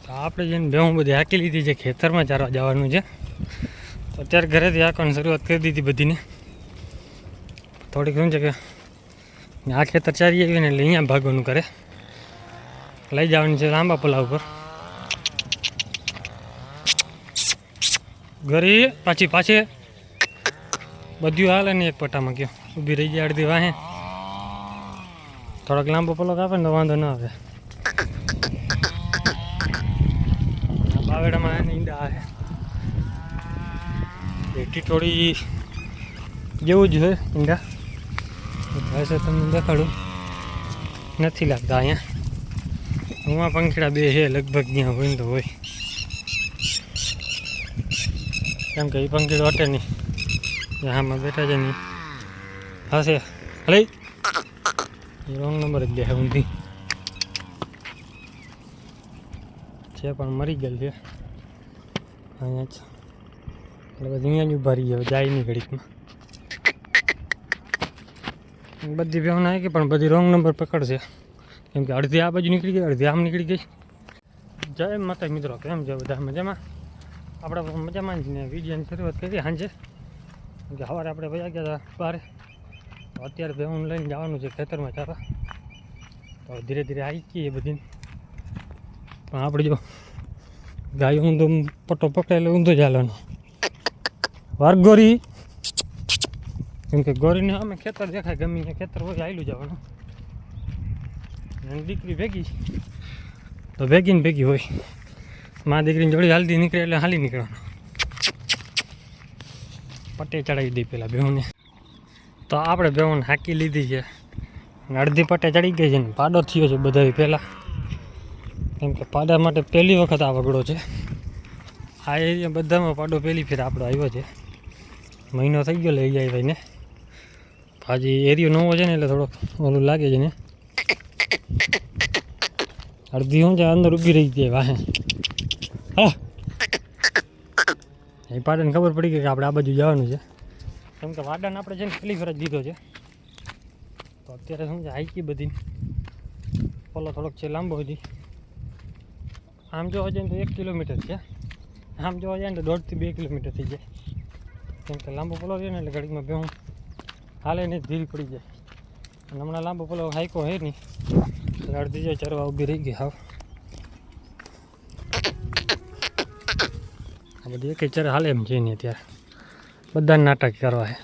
આપણે જેને ભેહું બધી હાકી લીધી છે, ખેતરમાં ચારવા જવાનું છે. તો અત્યારે ઘરેથી હાંકવાની શરૂઆત કરી દીધી બધીને. થોડીક શું છે કે આ ખેતર ચારી આવી ને એટલે અહીંયા ભાગવાનું કરે, લઈ જવાની છે લાંબા પલા ઉપર. ઘરે પાછી બધું હાલે ને એક પટ્ટામાં ગયો ઊભી રહી જાય અડધી વાહે. થોડોક લાંબો પલોક આપે ને તો વાંધો ના આવે. બાવેડામાં ઈંડા આવે એટી થોડી જેવું જ હોય ઈંડા. હશે તમને દેખાડું, નથી લાગતા અહીંયા. હું પંખીડા બે છે લગભગ ત્યાં હોય ને તો હોય, કેમ કે એ પંખીડો હટે નહીં. આમાં બેઠા છે નહીં હશે હલે એ રોંગ નંબર જ દેખાય ઊંધી છે પણ મરી ગયેલ છે અહીંયા જ. એટલે બધી અહીંયા જ ઊભા રહી જાય નહીં ઘડીકમાં. બધી ભેવ ના કે પણ બધી રોંગ નંબર પકડશે, કેમ કે અડધી આ બાજુ નીકળી ગઈ, અડધી આમ નીકળી ગઈ. જય માતા મિત્રો, કેમ છે બધા મજામાં? આપણે મજામાં જ ને વિડીયોની શરૂઆત કરી સાંજે, કે સવારે આપણે વયા ગયા હતા બહાર. અત્યારે ભેહું લઈને જવાનું છે ખેતરમાં ચારવા. તો ધીરે ધીરે આવી ગઈ એ બધી. પણ આપણે જો ગાય ઊંધો પટ્ટો પકડેલો ઊંધો જ હાલવાનો. વારગોરી, કેમ કે ગોરીને અમે ખેતર દેખાય ગમે ત્યાં ખેતર હોય આવેલું જવાનું. અને દીકરી ભેગી તો ભેગી ને ભેગી હોય. મા દીકરીની જોડી હાલતી નીકળે એટલે હાલી નીકળવાનું. પટ્ટે ચડાવી દઈ પેલા ભેહુંને. તો આપણે ભેહુંને હાકી લીધી છે, અડધી પટ્ટે ચડી ગઈ છે ને પાડો થયો છે બધા પહેલાં. કેમ કે પાડા માટે પહેલી વખત આ વગડો છે. આ એરિયા બધામાં પાડો પહેલી ફેર આપણો આવ્યો છે. મહિનો થઈ ગયો લઈ જાય ભાઈને. હાજી એરિયો નવો છે ને એટલે થોડોક ઓલું લાગે છે ને. અડધી શું છે અંદર ઊભી રહી જાય વાહે. હા એ પાડાને ખબર પડી ગઈ કે આપણે આ બાજુ જવાનું છે, કેમ કે વાડાને આપણે છે ને પહેલી ફેર જ દીધો છે. તો અત્યારે શું છે હાઈકી બધી પોલો થોડોક છે લાંબો હજી. આમ જોવા જાય ને તો 1 કિલોમીટર છે, આમ જોવા જાય ને તો 1.5 થી 2 કિલોમીટર થઈ જાય. કેમ કે લાંબો પોલો છે ને એટલે ઘડીકમાં ભેહું હાલે નહીં, ધીરી પડી જાય. અને હમણાં લાંબો પોલો હાઈકો હે નહીં એટલે અડધી જાય ચરવા ઊભી રહી ગઈ. હાવ આ બધી એક ચર હાલે એમ છે નહીં અત્યારે. બધાને નાટક કરવા છે.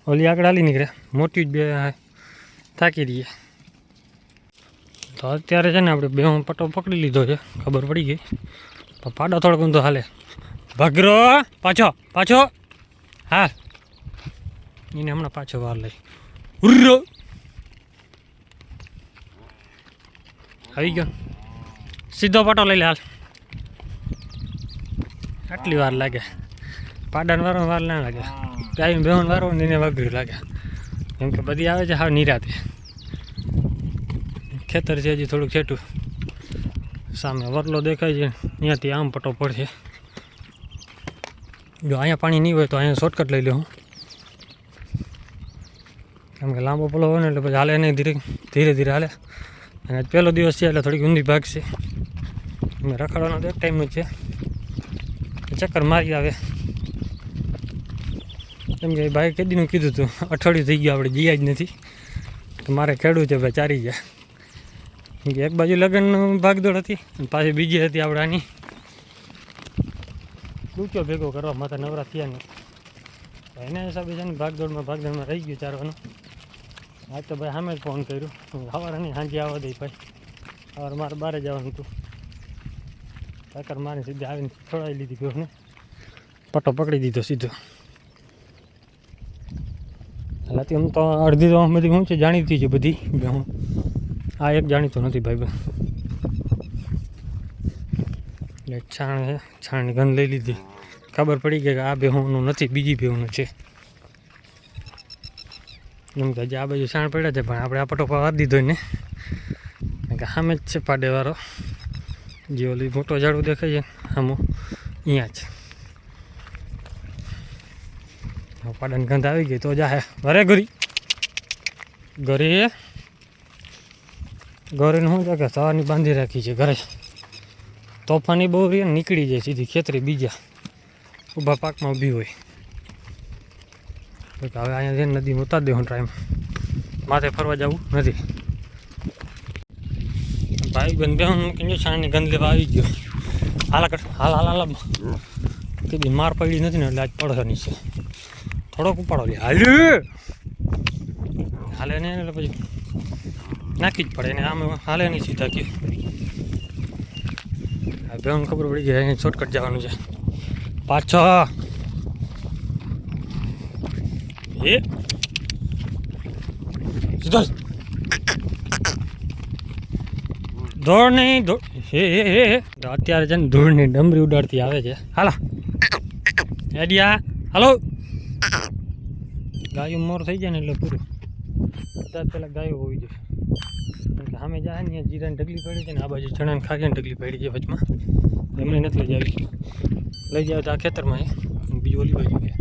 ઓલી આગળ હાલી નીકળે, મોટી જ બે થાકી રહીએ. તો અત્યારે છે ને આપણે ભેહું પટ્ટો પકડી લીધો છે, ખબર પડી ગઈ. પણ પાડો થોડોક ઊંધો હાલે. ભગરો પાછો હા એને હમણાં પાછો વાર લઈ ઉર્રો આવી ગયો. સીધો પટ્ટો લઈ લે હાલ. આટલી વાર લાગે પાડાને વારવા વાર ના લાગે. ગાય ભેહું વારવા ને એને વાગડ્યું લાગે, કેમ કે બધી આવે છે હાવ નિરાતે. ખેતર છે હજી થોડુંક છેટું, સામે વરલો દેખાય છે, ત્યાંથી આમ પટ્ટો પડશે. જો અહીંયા પાણી નહીં હોય તો અહીંયા શોર્ટકટ લઈ લઉં, કેમ કે લાંબો પલો હોય ને એટલે પછી હાલે નહીં, ધીરે ધીરે હાલે. અને પહેલો દિવસ છે એટલે થોડીક ઊંધી ભાગ છે. અમે રખડવાનો તો એક ટાઈમ જ છે, ચક્કર મારી આવે. કેમ કે ભાઈ કેદીનું કીધું હતું, અઠવાડિયું થઈ ગયું આપણે જીયા જ નથી. તો મારે ખેડવું છે ભાઈ ચારી જાય. કેમ કે એક બાજુ લગ્નનું ભાગદોડ હતી અને પાછી બીજી હતી આપણે આની ડૂચો ભેગો કરવા માથા નવરા થયા ને એના હિસાબે છે ને ભાગદોડમાં રહી ગયું ચારવાનું. આજ તો ભાઈ સામે જ ફોન કર્યું, સવારે નહીં સાંજે આવવા દઈ ભાઈ. સવારે મારે બહાર જવાનું હતું. ચક્કર મારી સીધી આવીને છોડાવી લીધી ભેહુંને, પટ્ટો પકડી દીધો સીધો. એટલે એમ તો અડધી તો બધી શું છે જાણીતી છે બધી ભેહું. આ એક જાણીતો નથી ભાઈ. એટલે છાણ છે, છાણની ગંધ લઈ લીધી. ખબર પડી ગઈ કે આ ભેહુંનું નથી, બીજી ભેહુંનું છે. એમ કે હજી આ બાજુ છાણ પડ્યા છે, પણ આપણે આ પટ્ટો વાર દીધો ને, કારણ કે સામે જ છે પાડેવાળો. જે ઓલી મોટો ઝાડું દેખાય છે આમો અહીંયા જ. પાડાની ગંધ આવી ગઈ તો જાહે ઘરે ગોરીને શું છે કે સવારની બાંધી રાખી છે ઘરે. તોફાની બહુ રહી ને નીકળી જાય સીધી ખેતરી બીજા ઊભા પાકમાં ઊભી હોય. તો હવે અહીંયા જઈને નદીમાં ઉતાર દેવું ટાઈમ માથે ફરવા જવું નથી. ભાઈ બંધ મૂકીને છાણની ગંધ લેવા આવી ગયો. હાલ હાલ કીધી માર પડી નથી ને એટલે આજ પડવાની છે. થોડોક ઉપાડો લે હાલે ને એટલે પછી નાખી જ પડે ને આમ હાલે નહીં સીધા કે બેન ખબર પડી ગઈ અહીંયા શોર્ટકટ જવાનું છે પાછો. એ સીધો દોડ નહીં દોડ હે અત્યારે છે ને ધૂળની ડમરી ઉડાડતી આવે છે. હાલા એડિયા હાલો ગાયું મોર થઈ જાય ને એટલે પૂરું. બધા પહેલાં ગાયો હોવી જોઈએ કારણ કે સામે જાય ને જીરાની ઢગલી પડી છે ને આ બાજુ ચણાને ખાગીને ઢગલી પડી છે વચમાં એમને નથી લઈ જાવી. લઈ જાવ તો આ ખેતરમાં બીજું ઓલી બાજુ છે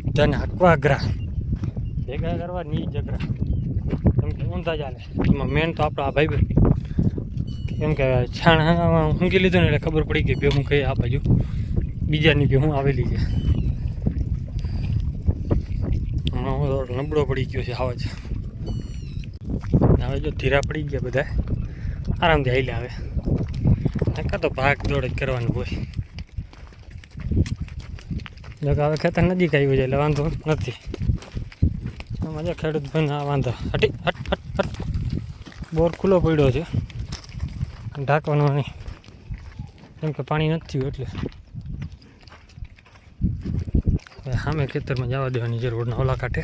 બધાને હકવા અઘરા ભેગા કરવા ની જગરા કેમ કે ઊંધા ચાલે. એમાં મેન તો આપણો આ ભાઈ કેમ કે છાણ ઊંઘી લીધું ને એટલે ખબર પડી ગઈ બે હું કઈ આ બાજુ બીજાની બે હું આવેલી છે. હમણાં નબળો પડી ગયો છે આવાજ. હવે જો ધીરા પડી ગયા બધા આરામથી હાઈલે આવે નકર તો ભાગ દોડ જ કરવાનું હોય. જો કે હવે ખેતર નજીક આવ્યું છે એટલે વાંધો નથી. આમાં જો ખેડૂત ભાઈને આ વાંધો હટી હટ હટ હટ બોર ખુલ્લો પડ્યો છે ઢાંકવાનો નહીં કેમ કે પાણી નથી થયું એટલે. હવે સામે ખેતરમાં જવા દેવાની છે રોડના ઓલા કાંઠે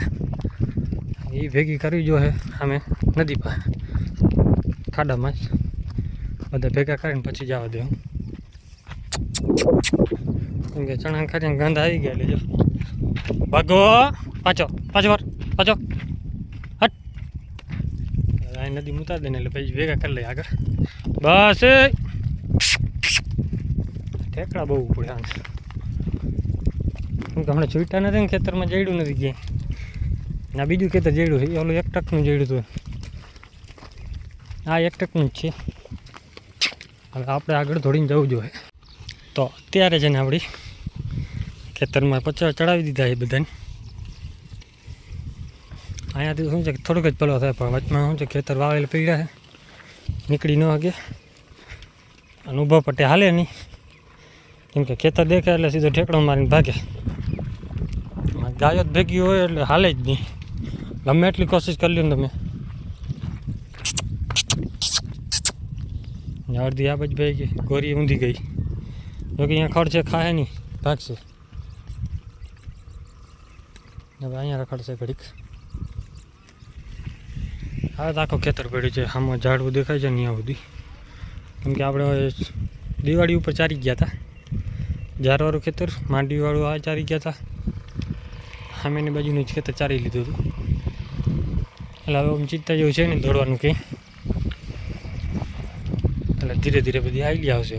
એ ભેગી કરવી જો હે સામે નદી પાસે ખાડામાં જ બધા ભેગા કરીને પછી જવા દેવું કેમ કે ચણા ખાઈને ગંધ આવી ગયા એટલે જો ભાગો પાછો વાર પાછો હટ. આ નદી મૂતા દે ને એટલે પછી ભેગા કરી લઈએ આગળ. બસ ઠેકડા બહુ પડે આમ કેમ કે હમણાં છૂટા નથી ને ખેતરમાં જડ્યું નથી ક્યાંય. ના બીજું ખેતર જડ્યું છે ઓલું 1 ટકનું જડ્યું હતું આ 1 ટકનું જ છે. હવે આપણે આગળ દોડીને જવું જોઈએ. તો અત્યારે છે ને આપણી ખેતરમાં પચા ચડાવી દીધા છે બધાને. અહીંયાથી શું છે કે થોડુંક જ પેલો થાય પણ વચમાં શું છે ખેતર વાવેલ પીડ્યા છે નીકળી ન શકે અને ઊભા પટ્ટે હાલે નહીં કેમ કે ખેતર દેખાય એટલે સીધો ઠેકડો મારીને ભાગે. ગાયો જ ભેગી હોય એટલે હાલે જ નહીં ગમે એટલી કોશિશ કરી લ્યો ને તમે. અડધી આ બાજુ ભાઈ ગઈ ગોરી ઊંધી ગઈ જોકે અહીંયા ખડશે ખાય નહીં ભાગશે. હવે અહીંયા રખડશે ઘડીક. હવે તો આખો ખેતર પડ્યું છે આમાં ઝાડવું દેખાય છે ને અહીંયા સુધી કેમ કે આપણે દિવાળી ઉપર ચારી ગયા હતા ઝાડવાળું ખેતર માંડવીવાળું આ ચારી ગયા હતા સામેની બાજુનું જ ખેતર ચારી લીધું હતું એટલે હવે આમ ચિંતા જેવું છે ને દોડવાનું કંઈ એટલે ધીરે ધીરે બધી આઈડિયા આવશે.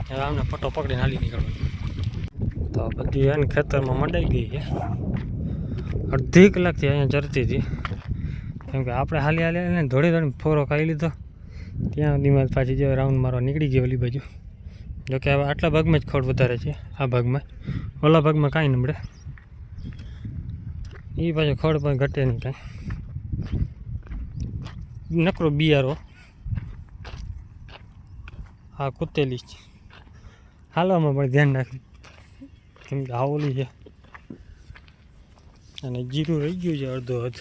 હવે આમને પટ્ટો પકડીને હાલી નીકળવાનું. તો બધી એને ખેતરમાં મંડાઈ ગઈ છે અડધી કલાકથી અહીંયા ચરતી હતી કેમ કે આપણે હાલી ને દોડી ફોરો ખાઈ લીધો ત્યાં સુધીમાં પાછી જો રાઉન્ડ મારવા નીકળી ગઈ ઓલી બાજુ. જોકે હવે આટલા ભાગમાં જ ખડ વધારે છે આ ભાગમાં ઓલા ભાગમાં કાંઈ નમડે એ પાછું ખડ પણ ઘટે નહીં કાંઈ નકરો બિયારો હા કૂતેલી જ હાલવામાં પણ ધ્યાન રાખી કેમ કે આવલી છે અને જીરું રહી ગયું છે અડધો હદ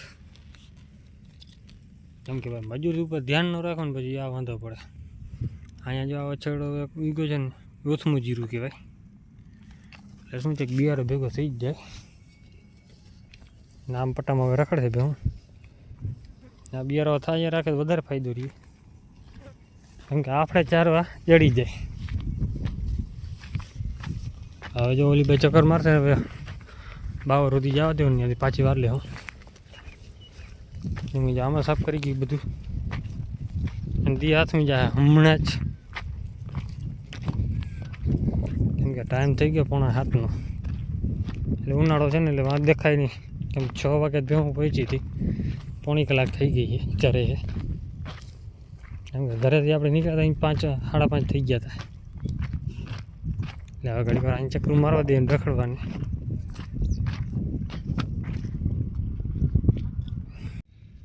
કેમ કે ભાઈ મજૂરી ઉપર ધ્યાન ન રાખો ને પછી આ વાંધો પડે. અહીંયા જો આ વછેડો વીગો છે ને ઓછમું જીરું કહેવાય એટલે શું છે કે બિયારો ભેગો થઈ જ જાય નામ પટ્ટામાં હવે રખડશે બે હું આ બિયારો થાય રાખે તો વધારે ફાયદો રહે કેમ કે આપણે ચારવા જડી જાય. હવે જો ઓલી બે ચક્કર મારશે હવે બાવર સુધી જવા દેવું ને ત્યાંથી પાછી વાર લે હું એમ આમાં સાફ કરી ગયું બધું અને દી હાથમાં જાય હમણાં જ કેમ કે ટાઈમ થઈ ગયો 6:30 એટલે ઉનાળો છે ને એટલે વાં દેખાય નહીં કેમ 6 વાગે ભેહું પહોંચી હતી, પોણી કલાક થઈ ગઈ છે ચરે છે. કેમ કે ઘરેથી આપણે નીકળ્યા અહીં 5:30 થઈ ગયા હતા. એટલે હવે ઘડી વાર અહીં ચક્કર મારવા દઈએ ને રખડવાની.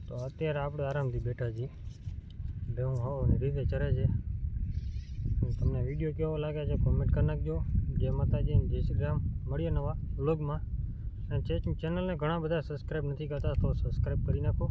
તો અત્યારે આપણે આરામથી બેઠા છીએ. ભેહું હવાની રીતે ચરે છે. તમને વિડીયો કેવો લાગે છે કોમેન્ટ કરી નાખજો. જય માતાજી, જય શ્રી રામ. મળીએ નવા વ્લોગમાં. અને ચેનલને ઘણા બધા સબસ્ક્રાઈબ નથી કરતા, તો સબસ્ક્રાઈબ કરી નાખો.